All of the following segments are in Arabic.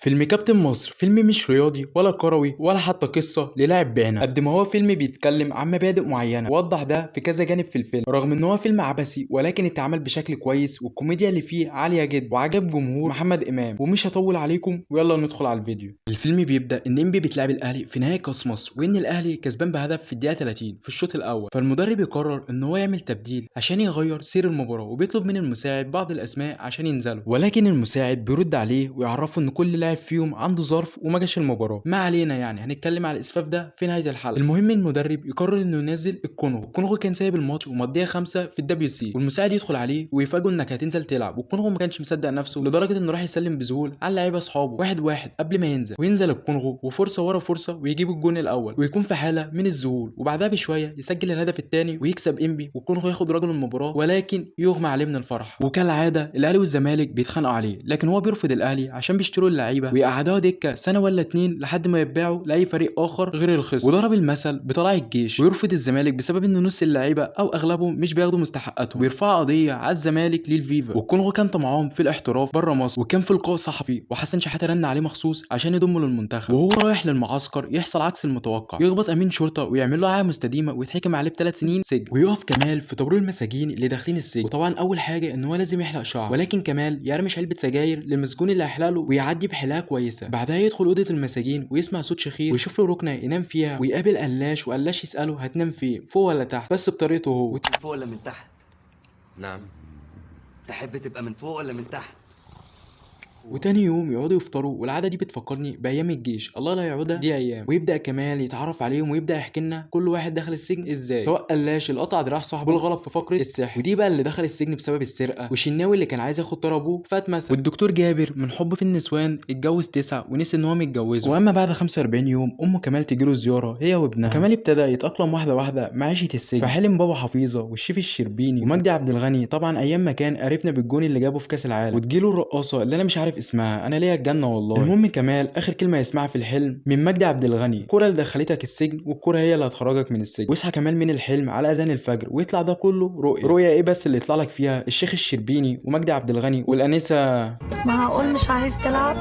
فيلم كابتن مصر فيلم مش رياضي ولا كروي ولا حتى قصة للاعب بعينها، قد ما هو فيلم بيتكلم عن مبادئ معينة، ووضح ده في كذا جانب في الفيلم. رغم ان هو فيلم عبثي ولكن اتعمل بشكل كويس، والكوميديا اللي فيه عالية جدا وعجب جمهور محمد امام. ومش هطول عليكم ويلا ندخل على الفيديو. الفيلم بيبدأ ان انبي بتلعب الاهلي في نهائي كاس مصر، وان الاهلي كسبان بهدف في الدقيقة 30 في الشوط الاول. فالمدرب يقرر ان هو يعمل تبديل عشان يغير سير المباراة، وبيطلب من المساعد بعض الاسماء عشان ينزلوا، ولكن المساعد بيرد عليه ويعرفه ان كل لاعب فيهم عنده ظرف وما جاش المباراه. ما علينا، يعني هنتكلم على الاسفاف ده في نهايه الحلقه. المهم المدرب يقرر انه ينزل الكونغو كان سايب الماتش ومضيها 5 في الدبليو سي، والمساعد يدخل عليه ويفاجئه انك هتنزل تلعب. والكونغو ما كانش مصدق نفسه لدرجه انه راح يسلم بذهول على لعيبه اصحابه واحد واحد قبل ما ينزل. وينزل الكونغو وفرصه ورا فرصه ويجيب الجون الاول ويكون في حاله من الذهول، وبعدها بشويه يسجل الهدف الثاني ويكسب انبي، والكونغو ياخد رجل المباراه ولكن يغمى عليه من الفرح. وكالعاده الاهلي والزمالك بيتخانقوا عليه، لكن هو بيرفض الاهلي عشان بيشتروا اللعيبه ويقعدوها دكه سنه ولا اتنين لحد ما يتباعوا لاي فريق اخر غير الخصم. وضرب المثل بطلع الجيش. ويرفض الزمالك بسبب ان نص اللعيبه او اغلبهم مش بياخدوا مستحقاتهم، ويرفع قضيه على الزمالك للفيفا. والكونغو كان طمعان في الاحتراف بره مصر، وكان في لقاء صحفي وحسن شحاته رن عليه مخصوص عشان يضمه للمنتخب. وهو رايح للمعسكر يحصل عكس المتوقع، يخبط امين شرطه ويعمل له عاهه مستديمه ويتحكم عليه ب3 سنين سجن. ويقف كمال في طابور المساجين اللي داخلين السجن، وطبعا اول حاجه ان هو لازم يحلق شعره، ولكن كمال يرمش علبه سجاير للمسجون اللي هيحلق له ويعدي بحلاقه كويسه. بعدها يدخل اوضه المساجين ويسمع صوت شخير ويشوف له ركنه ينام فيها، ويقابل قلاش وقلاش يساله هتنام فين، فوق ولا تحت، بس بطريقته هو. من فوق ولا من تحت؟ نعم. تحب تبقى من فوق ولا من تحت؟ وتاني يوم يقعدوا يفطروا، والعاده دي بتفكرني بايام الجيش، الله لا يعودها دي ايام. ويبدا كمال يتعرف عليهم ويبدا يحكي لنا كل واحد دخل السجن ازاي، سواء قلاش اللي قطع دراع صاحبه بالغلط في فقره السحر، ودي بقى اللي دخل السجن بسبب السرقه، وشناوي اللي كان عايز ياخد طار ابوه فاتمسك، والدكتور جابر من حبه في النسوان اتجوز 9 ونسي ان هو متجوزه. واما بعد 45 يوم ام كمال تجيله زياره هي وابنها. كمال ابتدى يتاقلم واحده واحده مع عيشه السجن، فحلم بابا حفيظه والشيف الشربيني ومجدي عبد الغني، طبعا ايام ما كان عرفنا بالجون اللي جابه في كاس العالم. وتجيله الرقاصه اللي انا مش عارف اسمها، انا ليا الجنه والله. المهم كمال اخر كلمه يسمعها في الحلم من مجدي عبد الغني: الكوره اللي دخلتك السجن والكوره هي اللي هتخرجك من السجن. ويصحى كمال من الحلم على اذان الفجر، ويطلع ده كله رؤيه ايه بس اللي يطلع لك فيها الشيخ الشربيني ومجدي عبد الغني والانسه. معقول مش عايز تلعب؟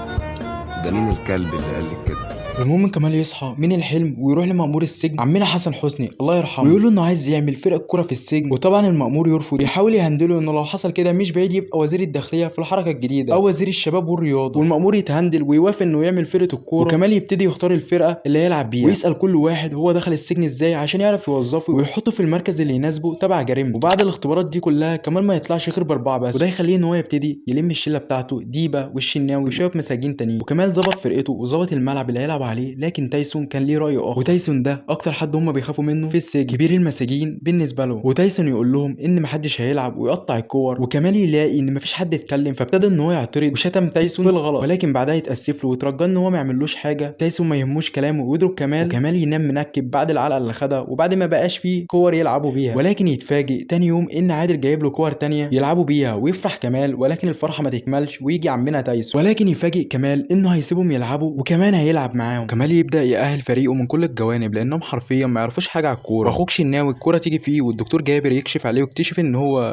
ده مين الكلب اللي قال لك كده؟ المهم كمال يصحى من الحلم ويروح لمأمور السجن عمنا حسن حسني الله يرحمه، ويقول له انه عايز يعمل فرقه كوره في السجن. وطبعا المأمور يرفض، يحاول يهندله انه لو حصل كده مش بعيد يبقى وزير الداخليه في الحركه الجديده او وزير الشباب والرياضه. والمأمور يتهندل ويوافق انه يعمل فرقه الكوره، وكمال يبتدي يختار الفرقه اللي هيلعب بيها، ويسأل كل واحد هو دخل السجن ازاي عشان يعرف يوظفه ويحطه في المركز اللي يناسبه تبع جريمته. وبعد الاختبارات دي كلها كمال ما يطلعش غير ب4 بس، وده يخليه ان هو يبتدي يلم الشله بتاعته ديبه والشناوي وشويه مساجين تانيين. وكمال ظبط فرقته وظبط الملعب اللي هيلعب عليه، لكن تايسون كان ليه رأي آخر. وتايسون ده أكتر حد هم بيخافوا منه في السجن، كبير المساجين بالنسبة لهم. وتايسون يقول لهم إن محدش هيلعب ويقطع الكور، وكمال يلاقي إن مفيش حد يتكلم، فابتدى إن هو يعترض وشتم تايسون بالغلط، ولكن بعدها يتأسف له ويترجى إن هو ما يعملوش حاجة. تايسون ما يهموش كلامه ويضرب كمال، وكمال ينام منكب بعد العلقة اللي خدها وبعد ما بقاش فيه كور يلعبوا بيها. ولكن يتفاجئ تاني يوم إن عادل جايب له كور تانية يلعبوا بيها، ويفرح كمال، ولكن الفرحة ما تكملش ويجي عمنا تايسون. ولكن يفاجئ كمال إنه هيسيبهم يلعبوا وكمان هيلعب معاهم. كمال يبدأ يأهل فريقه من كل الجوانب لانهم حرفيا ما يعرفوش حاجه على الكوره. اخوك شناوي الكوره تيجي فيه والدكتور جابر يكشف عليه ويكتشف ان هو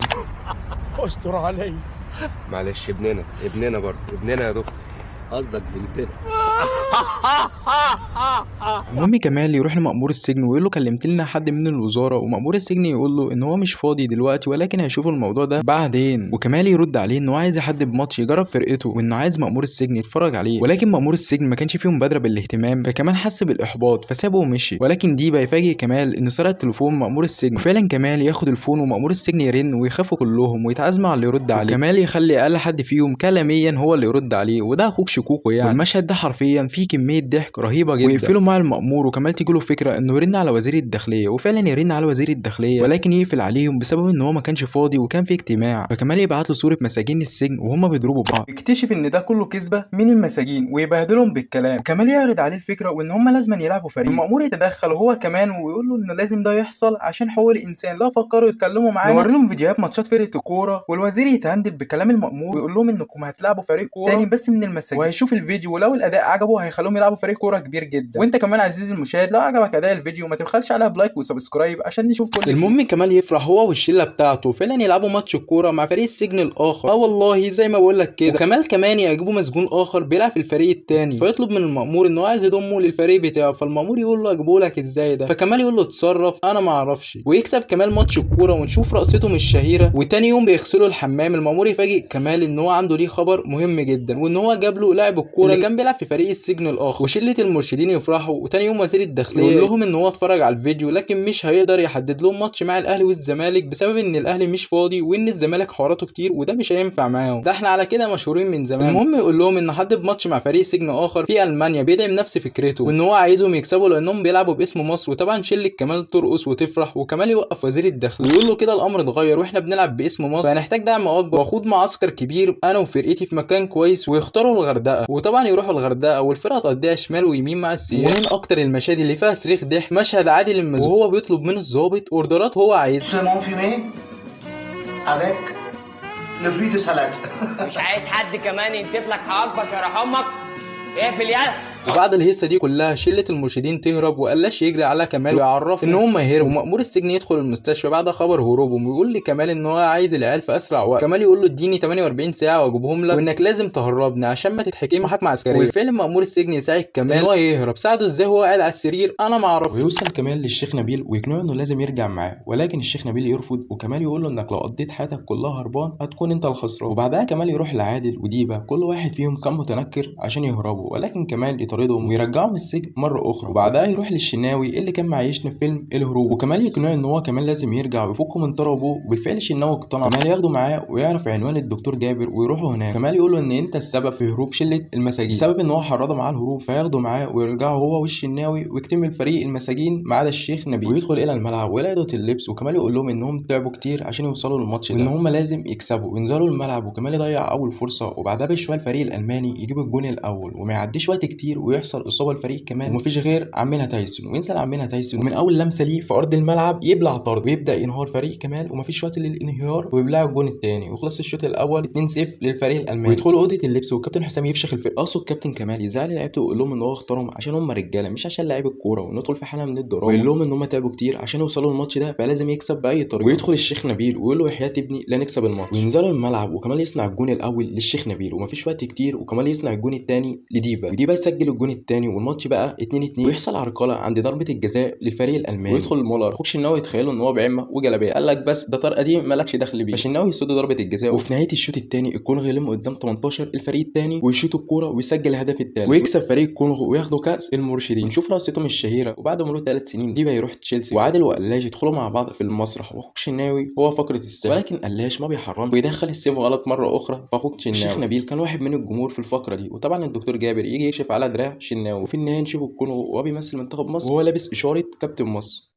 استر علي. معلش ابننا برضه ابننا يا دكتور، قصدك بنتنا. المهم كمال يروح لمأمور السجن ويقول له كلمت لنا حد من الوزاره، ومأمور السجن يقول له ان هو مش فاضي دلوقتي ولكن هيشوفوا الموضوع ده بعدين. وكمال يرد عليه ان هو عايز يحدد ماتش يجرب فرقته، وانه عايز مأمور السجن يتفرج عليه، ولكن مأمور السجن ما كانش فيه مبادره بالاهتمام، فكمان حس بالاحباط فسابه ومشي. ولكن دي بقى يفاجئ كمال انه سرق تليفون مأمور السجن، وفعلا كمال ياخد الفون ومأمور السجن يرن ويخافوا كلهم ويتعازموا على اللي يرد عليه، وكمال يخلي اقل حد فيهم كلاميا هو اللي يرد عليه، وده اخوك شكوكو يعني. والمشهد ده حرفيا فيه كميه ضحك رهيبه جدا. ويقفلوا مع المأمور، وكمال تيجي له فكره انه يرن على وزير الداخليه، وفعلا يرن على وزير الداخليه، ولكن يقفل عليهم بسبب ان هو ما كانش فاضي وكان في اجتماع. فكمال يبعت له صوره مساجين السجن وهم بيضربوا بعض، يكتشف ان ده كله كذبه من المساجين ويبهدلهم بالكلام. وكمال يعرض عليه الفكره وان هم لازم يلعبوا فريق. المأمور يتدخل هو كمان ويقول له ان لازم ده يحصل عشان حقوق الانسان، لا فكروا يتكلموا معانا نوري لهم فيديوهات ماتشات فرقه الكوره. والوزير يتهندل بكلام المأمور ويقول لهم انكم هتلعبوا فريق كوره تاني بس من المساجين، وهيشوف الفيديو ولو الاداء عجبه هيخليهم يلعبوا فريق كوره كبير جدا. وانت كمان عزيزي المشاهد لو عجبك اداء الفيديو ما تبخلش عليها بلايك وسبسكرايب عشان نشوف كل المهم كمال يفرح هو والشله بتاعته فعلا يلعبوا ماتش الكوره مع فريق السجن الاخر. والله زي ما بقول لك كده. وكمال كمان يعجبه مسجون اخر بيلعب في الفريق التاني فيطلب من المأمور ان هو عايز يضمه للفريق بتاعه. فالمأمور يقول له اجيبه لك ازاي ده؟ فكمال يقول له اتصرف انا ما اعرفش. ويكسب كمال ماتش الكوره ونشوف رقصتهم الشهيره. وتاني يوم بيغسلوا الحمام المأمور يفاجئ كمال ان هو عنده ليه خبر مهم جدا وان هو جاب له لاعب الكوره اللي كان بيلعب في فريق السجن الاخر. وشله المرشدين يفرحوا. وتاني يوم وزير الداخليه يقول لهم ان هو اتفرج على الفيديو لكن مش هيقدر يحدد لهم ماتش مع الاهلي والزمالك بسبب ان الاهلي مش فاضي وان الزمالك حواراته كتير وده مش هينفع معاهم. ده احنا على كده مشهورين من زمان. المهم يقول لهم ان حدد ماتش مع فريق سجن اخر في المانيا بيدعم نفس فكرته وان هو عايزهم يكسبوا لانهم بيلعبوا باسم مصر. وطبعا شله كمال ترقص وتفرح وكمال يوقف وزير الداخليه ويقول له كده الامر اتغير واحنا بنلعب باسم مصر فهنحتاج دعم اكبر واخوض معسكر كبير انا وفرقتي في مكان كويس. ويختاروا الغردقه. وطبعا يروحوا الغردقه والفرقه تقضيها شمال ويمين مع السياح. ومن اكتر المشاهد اللي فيها صريخ ضحك مشهد عادل المسجون وهو بيطلب من الضابط اوردرات هو عايزها. مش عايز حد كمان ينتف لك حواجبك يا رحمك. اقفل يلا. وبعد الهيصه دي كلها شله المرشدين تهرب وقلاش يجري على كمال ويعرف ان هم هربوا. ومأمور السجن يدخل المستشفى بعد خبر هروبهم ويقول لكمال ان هو عايز العيال في اسرع وقت. كمال يقول له اديني 48 ساعه واجيبهم لك وانك لازم تهربني عشان ما تتحكم محاكمه عسكريه. وفعلا مأمور السجن يساعد كمال ان هو يهرب. ساعده ازاي وهو قاعد على السرير انا ما اعرفش. ويوصل كمال للشيخ نبيل ويقنعه انه لازم يرجع معاه ولكن الشيخ نبيل يرفض. وكمال يقول له انك لو قضيت حياتك كلها هربان هتكون انت الخسران. وبعدها كمال يروح لعادل وديبه كل واحد فيهم كان متنكر عشان يهربوا ولكن كمال يطاردهم ويرجعهم السجن مره اخرى. وبعدها يروح للشناوي اللي كان معيشنا في فيلم الهروب وكمال يقنعه ان هو كمان لازم يرجع ويفكه من طار ابوه. وبالفعل الشناوي اقتنع. كمال ياخده معاه ويعرف عنوان الدكتور جابر ويروحوا هناك. كمال يقول له ان انت السبب في هروب شله المساجين بسبب ان هو حرضه معاه الهروب فياخده معاه ويرجعوا هو والشناوي ويكتمل فريق المساجين ما عدا الشيخ نبيل. ويدخل الى الملعب ويلاقي اوضه اللبس وكمال يقول لهم انهم تعبوا كتير عشان يوصلوا للماتش ده وان هم لازم يكسبوا. وينزلوا الملعب وكمال يضيع اول فرصه وبعدها بشويه الفريق الالماني يجيب الجون الاول وما يعديش وقت كتير ويحصل اصابه لفريق كمان ومفيش غير عمنا تايسون. وينزل عمنا تايسون ومن اول لمسه ليه في ارض الملعب يبلع طرد ويبدا ينهار فريق كمال ومفيش وقت للانهيار ويبلع الجون الثاني وخلص الشوط الاول 2-0 للفريق الالماني. ويدخلوا اوضه اللبس والكابتن حسام يفشخ الفرقه. اقصد كابتن كمال يزعل لعيبته ويقول لهم ان هو اختارهم عشان هم رجاله مش عشان لعيب الكوره وندخل في حاله من الدراما. ويقول لهم ان هم تعبوا كتير عشان يوصلوا للماتش ده فلازم يكسب باي طريقه. ويدخل الشيخ نبيل ويقول له وحياه ابني لا نكسب الماتش. وينزلوا الملعب وكمال يصنع الجون الاول للشيخ نبيل ومفيش وقت كتير وكمال يصنع الجون الثاني لديبا وديبا يسجل الجون الثاني والماتش بقى 2-2. ويحصل عرقله عند ضربه الجزاء للفريق الالماني. ويدخل مولر اخوك شناوي يتخيلوا ان هو بعمه وجلابيه قال لك بس ده طرقه دي مالكش دخل بيه. فشناوي يصد ضربه الجزاء وفي نهايه الشوط الثاني الكونغو يلم قدام 18 الفريق الثاني ويشوط الكوره ويسجل الهدف الثالث ويكسب فريق الكونغو وياخدوا كاس المرشدين. نشوف رقصتهم الشهيره. وبعد مرور 3 سنين ديبا يروح تشيلسي وعادل وقلاش يدخلوا مع بعض في المسرح واخوك شناوي هو فقره السيف ولكن قلاش ما بيحرمش ويدخل السيف غلط مره اخرى فاخوك شناوي. الشيخ نبيل كان واحد من الجمهور في الفقره دي وطبعا الدكتور جابر يجي يكشف على دراع شناوي. وفي النهايه نشوف الكونغو وهو بيمثل منتخب مصر وهو لابس اشاره كابتن مصر.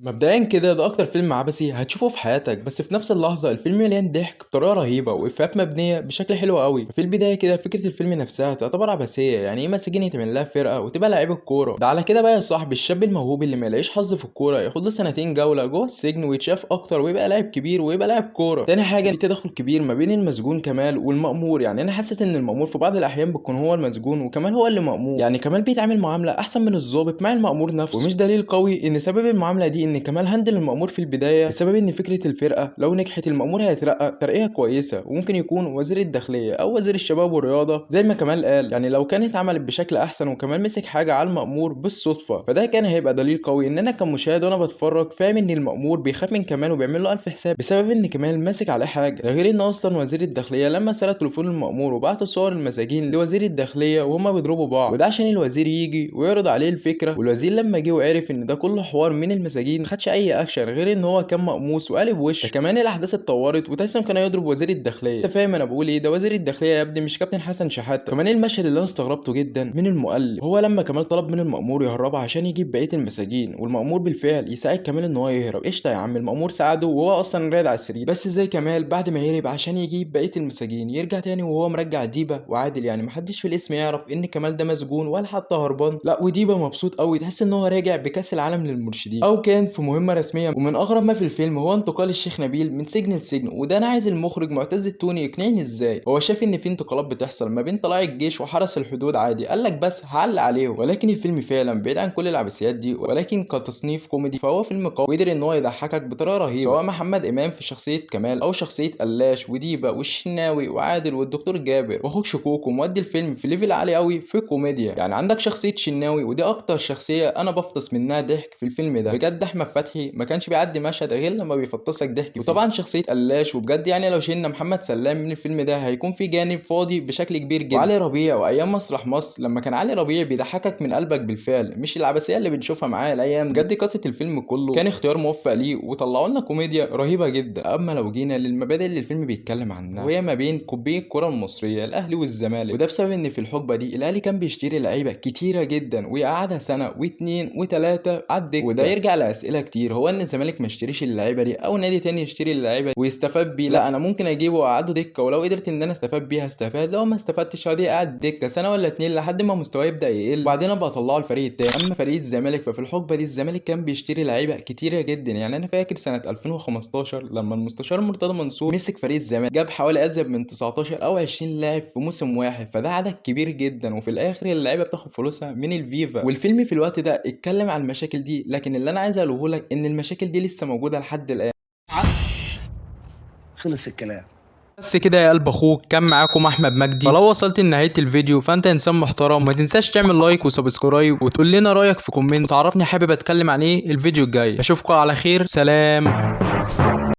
مبدئيا كده ده اكتر فيلم عبثي هتشوفه في حياتك بس في نفس اللحظه الفيلم مليان ضحك بطريقه رهيبه وافيهات مبنيه بشكل حلو قوي. في البدايه كده فكره الفيلم نفسها تعتبر عبثيه يعني ايه مساجين يتعمل لها فرقه وتبقى لعيب الكوره. ده على كده بقى يا صاحبي الشاب الموهوب اللي ما يلاقيش حظ في الكوره ياخد له سنتين جوله جوه السجن ويتشاف اكتر ويبقى لاعب كبير ويبقى لاعب كوره. تاني حاجه في تدخل كبير ما بين المسجون كمال والمأمور. يعني انا حاسس ان المأمور في بعض الاحيان بيكون هو المسجون وكمال هو اللي مأمور. يعني كمال بيتعامل معامله احسن من الضابط مع المأمور نفسه ومش دليل قوي ان سبب المعامله دي ان كمال هندل المأمور في البدايه بسبب ان فكره الفرقه لو نجحت المأمور هيترقى ترقيه كويسه وممكن يكون وزير الداخليه او وزير الشباب والرياضه زي ما كمال قال. يعني لو كانت عملت بشكل احسن وكمان مسك حاجه على المأمور بالصدفه فده كان هيبقى دليل قوي ان انا كمشاهد وانا بتفرج فاهم ان المأمور بيخاف من كمال وبيعمل له الف حساب بسبب ان كمال ماسك عليه حاجه. ده غير ان اصلا وزير الداخليه لما سرق تليفون المأمور وبعت صور المساجين لوزير الداخليه وهما بيضربوا بعض وده عشان الوزير يجي ويعرض عليه الفكره. والوزير لما جه وعرف ان ده كله حوار من المساجين خدش اي اكشن غير ان هو كان مقموص وقالب وش. كمان الاحداث اتطورت وتايسون كان يضرب وزير الداخليه. انت فاهم انا بقول ايه؟ ده وزير الداخليه يا ابني مش كابتن حسن شحاته. كمان المشهد اللي انا استغربته جدا من المؤلف هو لما كمال طلب من المأمور يهربها عشان يجيب بقيه المساجين والمأمور بالفعل يساعد كمال ان هو يهرب. قشطه يا عم المأمور ساعده وهو اصلا رايد على السرير بس زي كمال بعد ما يهرب عشان يجيب بقيه المساجين يرجع تاني وهو مرجع ديبا وعادل. يعني محدش في الاسم يعرف ان كمال ده مسجون ولا حتى هربان. لا وديبا مبسوط قوي تحس ان هو راجع بكاس العالم للمرشدين او كان كان في مهمه رسميه، ومن اغرب ما في الفيلم هو انتقال الشيخ نبيل من سجن لسجن. وده انا عايز المخرج معتز التوني يقنعني ازاي هو شاف ان في انتقالات بتحصل ما بين طلائع الجيش وحرس الحدود عادي، قال لك بس هعلق عليهم. ولكن الفيلم فعلا بعيد عن كل العبثيات دي، ولكن كتصنيف كوميدي فهو فيلم قوي وقدر ان هو يضحكك بطريقه رهيبه، سواء محمد امام في شخصيه كمال او شخصيه قلاش وديبه والشناوي وعادل والدكتور جابر واخوك شكوكو، مودي الفيلم في ليفل عالي قوي في كوميديا. يعني عندك شخصيه شناوي ودي اكتر شخصيه انا بفطس منها ضحك في الفيلم ده بجد. احمد فتحي ما كانش بيعدي مشهد غير لما بيفطسك ضحك. وطبعا شخصيه قلاش، وبجد يعني لو شلنا محمد سلام من الفيلم ده هيكون في جانب فاضي بشكل كبير جدا. وعلي ربيع وايام مسرح مصر لما كان علي ربيع بيضحكك من قلبك بالفعل، مش العبثيه اللي بنشوفها معاه الايام. بجد قصه الفيلم كله كان اختيار موفق ليه وطلعوا لنا كوميديا رهيبه جدا. اما لو جينا للمبادئ اللي الفيلم بيتكلم عنها، وهي ما بين قطبي الكره المصريه الاهلي والزمالك، وده بسبب ان في الحقبه دي الاهلي كان بيشتري لعيبه كتيره جدا ويقعدها سنه واثنين وثلاثه على الدكه. وده يرجع لاسئله كتير، هو ان الزمالك ما يشتريش اللعيبه دي او نادي تاني يشتري اللعيبه ويستفاد بيه؟ لا، انا ممكن اجيبه واقعده دكه، ولو قدرت ان انا استفاد بيها استفاد، لو ما استفدتش عادي قاعد دكه سنه ولا اتنين لحد ما مستواه يبدا يقل، وبعدين ابقى اطلعه الفريق التاني. اما فريق الزمالك ففي الحقبه دي الزمالك كان بيشتري لعيبه كتيره جدا. يعني انا فاكر سنه 2015 لما المستشار مرتضى منصور مسك فريق الزمالك جاب حوالي ازيد من 19 او 20 لاعب في موسم واحد، فده عدد كبير جدا، وفي الاخر اللعيبه بتاخد فلوسها من الفيفا. والفيلم في الوقت ده اتكلم عن المشاكل دي، لكن اللي انا عايز اقوله لك ان المشاكل دي لسه موجوده لحد الان. خلص الكلام. بس كده يا قلب اخوك، كان معاكم احمد مجدي. فلو وصلت لنهايه الفيديو فانت انسان محترم، وما تنساش تعمل لايك وسبسكرايب وتقول لنا رايك في كومنت وتعرفني حابب اتكلم عن ايه الفيديو الجاي. اشوفكم على خير، سلام.